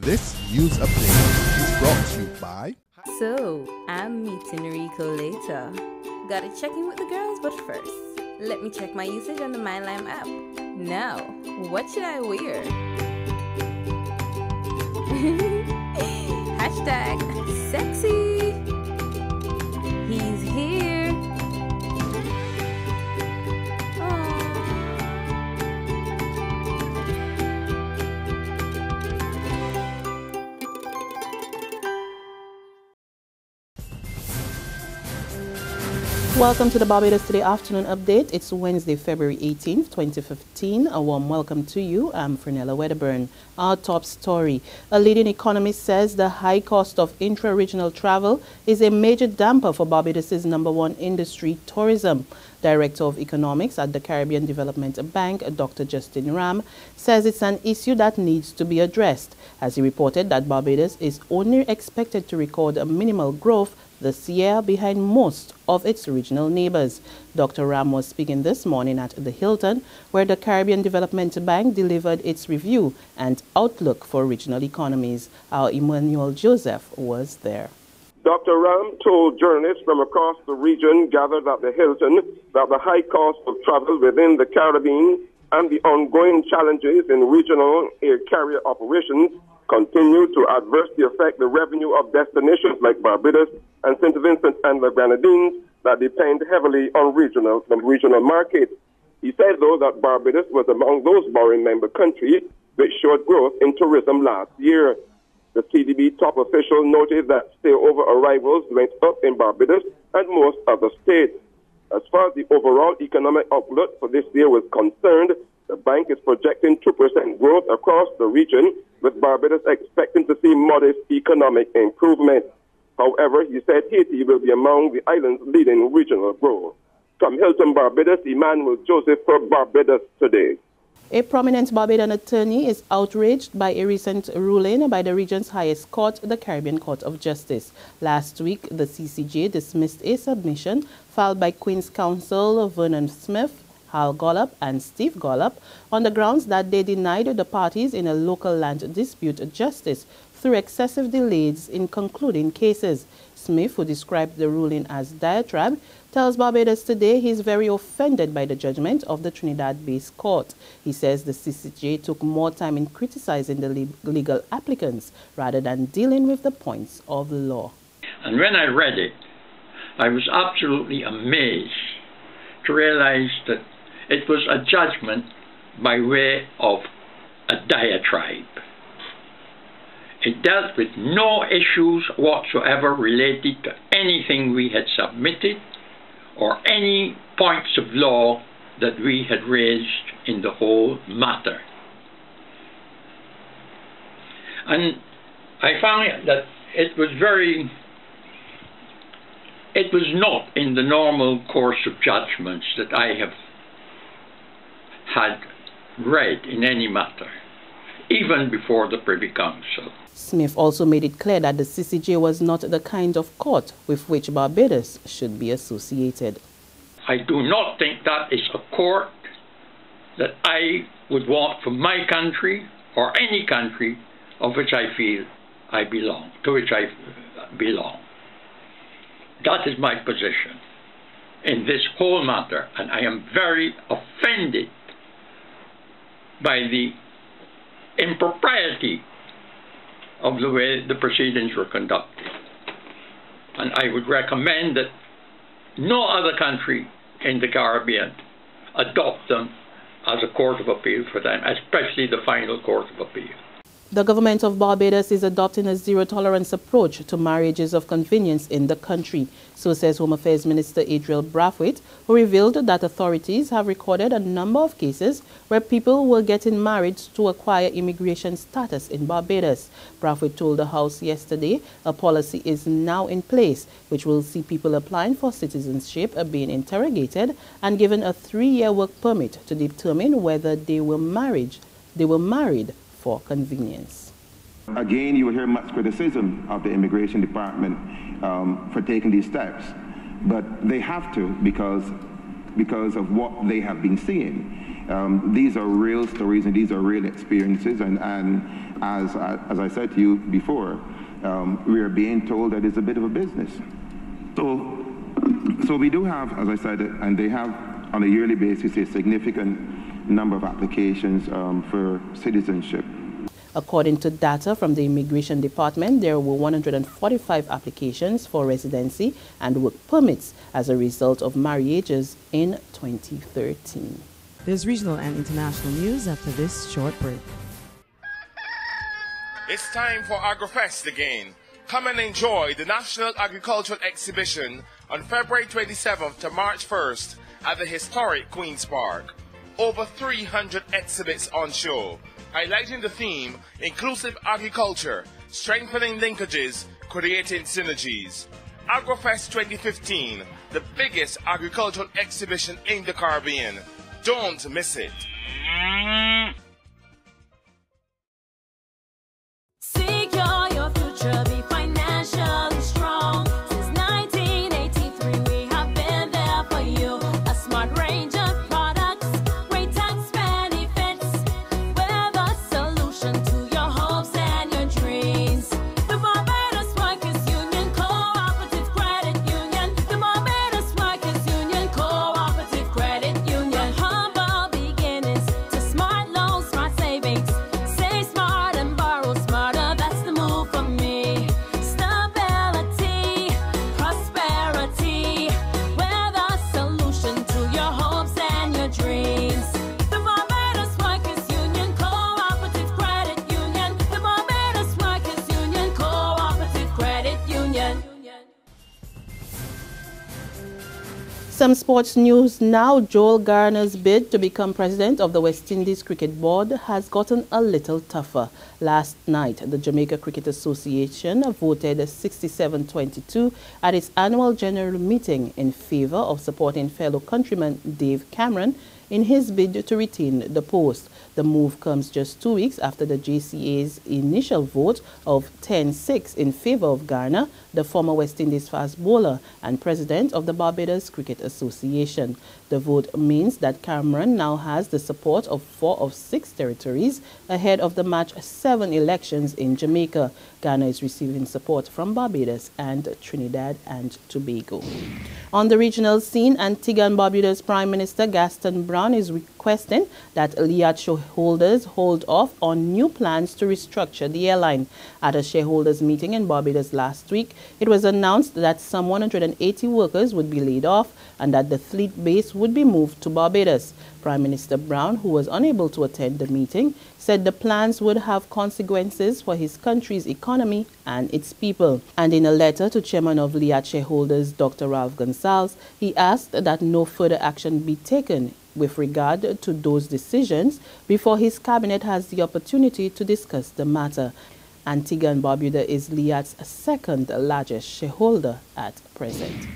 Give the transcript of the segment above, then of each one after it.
This news update is brought to you by... So, I'm meeting Rico later. Gotta check in with the girls, but first, let me check my usage on the MyLime app. Now, what should I wear? Hashtag sexy. He's here. Welcome to the Barbados Today Afternoon Update. It's Wednesday, February 18th, 2015. A warm welcome to you. I'm Fernella Wedderburn. Our top story. A leading economist says the high cost of intra-regional travel is a major damper for Barbados' #1 industry, tourism. Director of Economics at the Caribbean Development Bank, Dr. Justin Ram, says it's an issue that needs to be addressed, as he reported that Barbados is only expected to record a minimal growth this year behind most of its regional neighbors. Dr. Ram was speaking this morning at the Hilton, where the Caribbean Development Bank delivered its review and outlook for regional economies. Our Emmanuel Joseph was there. Dr. Ram told journalists from across the region gathered at the Hilton that the high cost of travel within the Caribbean and the ongoing challenges in regional air carrier operations continue to adversely affect the revenue of destinations like Barbados and St. Vincent and the Grenadines that depend heavily on the regional market. He said, though, that Barbados was among those borrowing member countries which showed growth in tourism last year. The CDB top official noted that stay-over arrivals went up in Barbados and most other states. As far as the overall economic outlook for this year was concerned, the bank is projecting 2% growth across the region, with Barbados expecting to see modest economic improvement. However, he said Haiti will be among the island's leading regional growth. From Hilton, Barbados, Emmanuel Joseph for Barbados Today. A prominent Barbadian attorney is outraged by a recent ruling by the region's highest court, the Caribbean Court of Justice. Last week, the CCJ dismissed a submission filed by Queen's Counsel Vernon Smith, Hal Gollop and Steve Gollop on the grounds that they denied the parties in a local land dispute justice through excessive delays in concluding cases. Smith, who described the ruling as diatribe, tells Barbados Today he's very offended by the judgment of the Trinidad-based court. He says the CCJ took more time in criticizing the legal applicants rather than dealing with the points of law. And when I read it, I was absolutely amazed to realize that it was a judgment by way of a diatribe. It dealt with no issues whatsoever related to anything we had submitted or any points of law that we had raised in the whole matter. And I found that it was not in the normal course of judgments that I have had read in any matter, even before the Privy Council. Smith also made it clear that the CCJ was not the kind of court with which Barbados should be associated. I do not think that is a court that I would want for my country or any country of which I feel I belong, to which I belong. That is my position in this whole matter, and I am very offended by the impropriety of the way the proceedings were conducted. And I would recommend that no other country in the Caribbean adopt them as a court of appeal for them, especially the final court of appeal. The government of Barbados is adopting a zero-tolerance approach to marriages of convenience in the country. So says Home Affairs Minister Adriel Brathwaite, who revealed that authorities have recorded a number of cases where people were getting married to acquire immigration status in Barbados. Brathwaite told the House yesterday a policy is now in place, which will see people applying for citizenship being interrogated and given a 3-year work permit to determine whether they were married for convenience. Again, you will hear much criticism of the Immigration Department for taking these steps, but they have to because of what they have been seeing. These are real stories and these are real experiences, and as I said to you before, we are being told that it's a bit of a business. So we do have, as I said, and they have on a yearly basis a significant number of applications for citizenship. According to data from the Immigration Department, there were 145 applications for residency and work permits as a result of marriages in 2013. There's regional and international news after this short break. It's time for AgriFest again. Come and enjoy the National Agricultural Exhibition on February 27th to March 1st at the historic Queen's Park. Over 300 exhibits on show, highlighting the theme, inclusive agriculture, strengthening linkages, creating synergies. AgriFest 2015, the biggest agricultural exhibition in the Caribbean. Don't miss it. Secure your future, be financially strong. Since 1983, we have been there for you. A smart range of products, great tax benefits. We're the solution to your hopes and your dreams. The Barbados Workers Union Cooperative Credit Union. The Barbados Workers Union Cooperative Credit Union. Humble beginnings to smart loans, smart savings. Save smart and borrow smarter. That's the move for me. Stability, prosperity. We're the solution to your hopes and your dreams. The Barbados Workers Union Cooperative Credit Union. The Barbados Workers Union Cooperative Credit Union. Some sports news now. Joel Garner's bid to become president of the West Indies Cricket Board has gotten a little tougher. Last night, the Jamaica Cricket Association voted 67-22 at its annual general meeting in favor of supporting fellow countryman Dave Cameron in his bid to retain the post. The move comes just 2 weeks after the JCA's initial vote of 10-6 in favor of Garner, the former West Indies fast bowler and president of the Barbados Cricket Association. The vote means that Cameron now has the support of 4 of 6 territories ahead of the March 7 elections in Jamaica. Ghana is receiving support from Barbados and Trinidad and Tobago. On the regional scene, Antigua and Barbuda's Prime Minister Gaston Brown is requesting that Liat shareholders hold off on new plans to restructure the airline. At a shareholders meeting in Barbados last week, it was announced that some 180 workers would be laid off and that the fleet base would be moved to Barbados. Prime Minister Brown, who was unable to attend the meeting, said the plans would have consequences for his country's economy and its people. And in a letter to Chairman of Liat shareholders, Dr. Ralph Gonsalves, he asked that no further action be taken with regard to those decisions before his cabinet has the opportunity to discuss the matter. Antigua and Barbuda is Liat's second largest shareholder at present.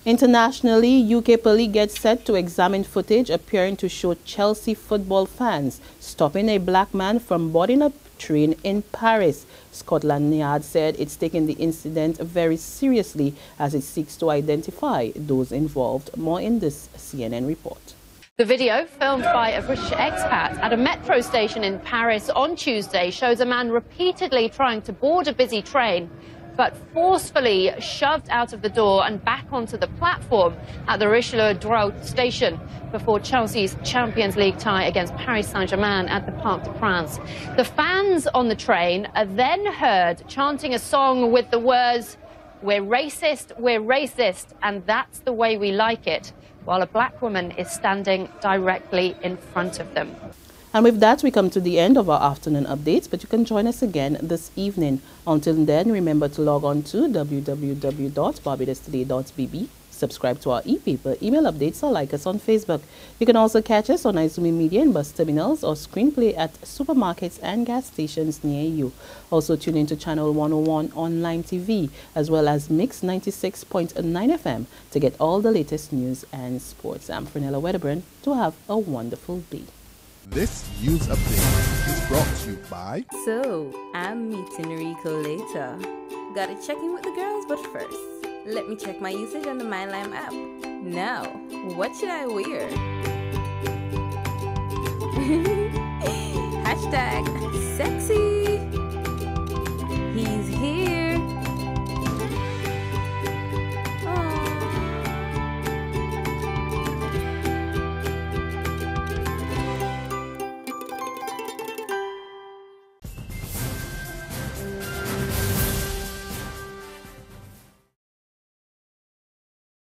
Internationally, UK police get set to examine footage appearing to show Chelsea football fans stopping a black man from boarding a train in Paris. Scotland Yard said it's taking the incident very seriously as it seeks to identify those involved. More in this CNN report. The video, filmed by a British expat at a metro station in Paris on Tuesday, shows a man repeatedly trying to board a busy train, but forcefully shoved out of the door and back onto the platform at the Richelieu-Droit station before Chelsea's Champions League tie against Paris Saint-Germain at the Parc des Princes. The fans on the train are then heard chanting a song with the words, we're racist, and that's the way we like it, while a black woman is standing directly in front of them. And with that, we come to the end of our afternoon updates, but you can join us again this evening. Until then, remember to log on to www.barbadostoday.bb, subscribe to our e-paper, email updates, or like us on Facebook. You can also catch us on Izumi Media in bus terminals or screenplay at supermarkets and gas stations near you. Also tune into Channel 101 online TV, as well as Mix 96.9 FM to get all the latest news and sports. I'm Fernella Wedderburn. To have a wonderful day. This news update is brought to you by... So, I'm meeting Rico later. Gotta check in with the girls, but first, let me check my usage on the MyLime app. Now, what should I wear? Hashtag sexy. He's